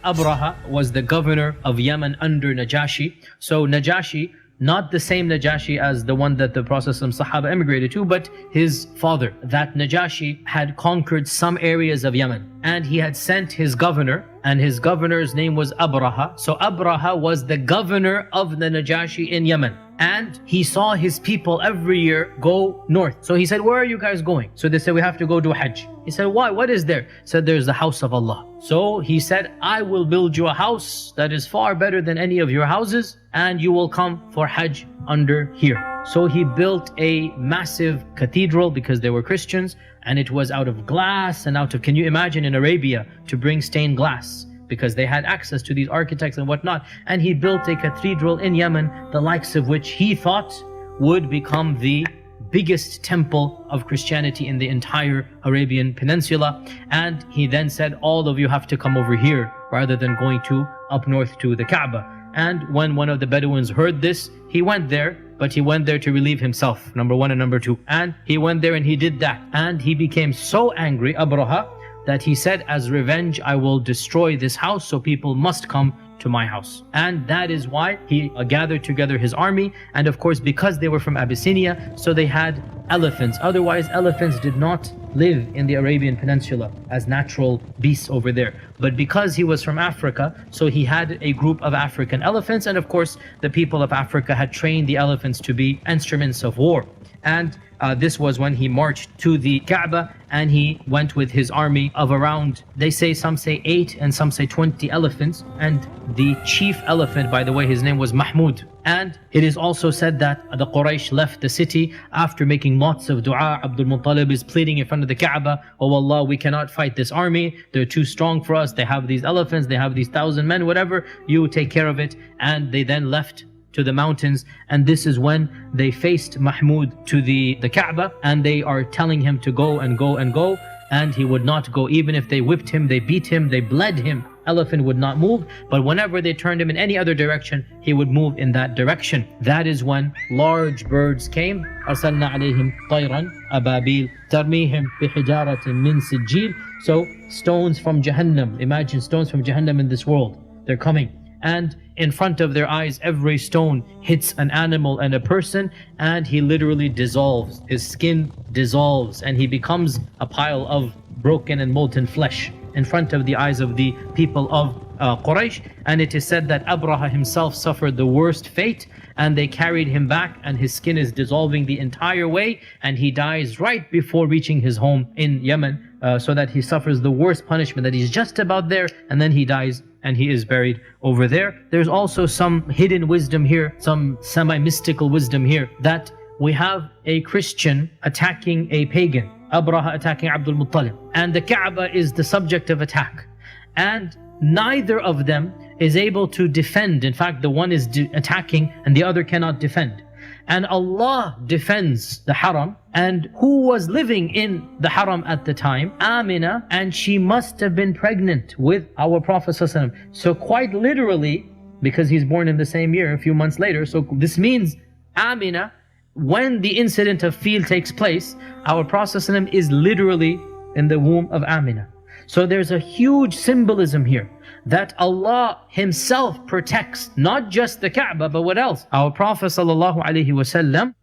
Abraha was the governor of Yemen under Najashi. So Najashi, not the same Najashi as the one that the Prophet Sahaba emigrated to, but his father. That Najashi had conquered some areas of Yemen, and he had sent his governor, and his governor's name was Abraha. So Abraha was the governor of the Najashi in Yemen, and he saw his people every year go north. So he said, where are you guys going? So they said, we have to go to Hajj. He said, why? What is there? He said, there's the house of Allah. So he said, I will build you a house that is far better than any of your houses, and you will come for Hajj under here. So he built a massive cathedral because they were Christians, and it was out of glass and out of, can you imagine in Arabia to bring stained glass? Because they had access to these architects and whatnot. And he built a cathedral in Yemen, the likes of which he thought would become the biggest temple of Christianity in the entire Arabian Peninsula. And he then said, all of you have to come over here rather than going to up north to the Kaaba. And when one of the Bedouins heard this, he went there, but he went there to relieve himself, number one and number two. And he went there and he did that. And he became so angry, Abraha, that he said, as revenge, I will destroy this house, so people must come to my house. And that is why he gathered together his army. And of course, because they were from Abyssinia, so they had elephants. Otherwise, elephants did not live in the Arabian Peninsula as natural beasts over there. But because he was from Africa, so he had a group of African elephants. And of course, the people of Africa had trained the elephants to be instruments of war. And this was when he marched to the Kaaba, and he went with his army of around, they say, some say 8 and some say 20 elephants. And the chief elephant, by the way, his name was Mahmud. And it is also said that the Quraysh left the city after making lots of dua. Abdul Muttalib is pleading in front of the Kaaba, oh Allah, we cannot fight this army, they're too strong for us, they have these elephants, they have these 1,000 men, whatever, you take care of it. And they then left to the mountains, and this is when they faced Mahmud to the Kaaba, and they are telling him to go and go and go, and he would not go. Even if they whipped him, they beat him, they bled him, elephant would not move. But whenever they turned him in any other direction, he would move in that direction. That is when large birds came. أرسلنا عليهم طيرا أبابيل ترميهم بحجارة من سجيل. So stones from Jahannam, imagine stones from Jahannam in this world, they're coming. And in front of their eyes, every stone hits an animal and a person, and he literally dissolves. His skin dissolves, and he becomes a pile of broken and molten flesh in front of the eyes of the people of Quraysh. And it is said that Abraha himself suffered the worst fate, and they carried him back, and his skin is dissolving the entire way, and he dies right before reaching his home in Yemen, so that he suffers the worst punishment, that he's just about there, and then he dies and he is buried over there. There's also some hidden wisdom here, some semi-mystical wisdom here, that we have a Christian attacking a pagan, Abraha attacking Abdul Muttalib, and the Kaaba is the subject of attack, and neither of them is able to defend. In fact, the one is attacking and the other cannot defend. And Allah defends the Haram. And who was living in the Haram at the time? Amina, and she must have been pregnant with our Prophet ﷺ. So quite literally, because he's born in the same year, a few months later, so this means Amina, when the incident of Fil takes place, our Prophet ﷺ is literally in the womb of Amina. So there's a huge symbolism here, that Allah Himself protects not just the Kaaba, but what else? Our Prophet ﷺ.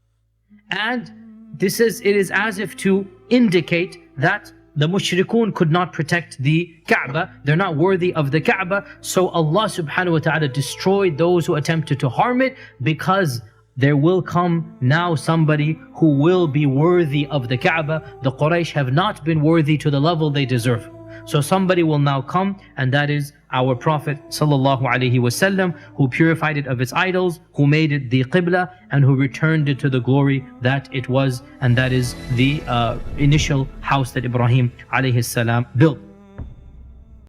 And it is as if to indicate that the mushrikun could not protect the Kaaba. They're not worthy of the Kaaba. So Allah subhanahu wa ta'ala destroyed those who attempted to harm it, because there will come now somebody who will be worthy of the Kaaba. The Quraysh have not been worthy to the level they deserve. So somebody will now come, and that is our Prophet ﷺ, who purified it of its idols, who made it the Qibla, and who returned it to the glory that it was, and that is the initial house that Ibrahim ﷺ built.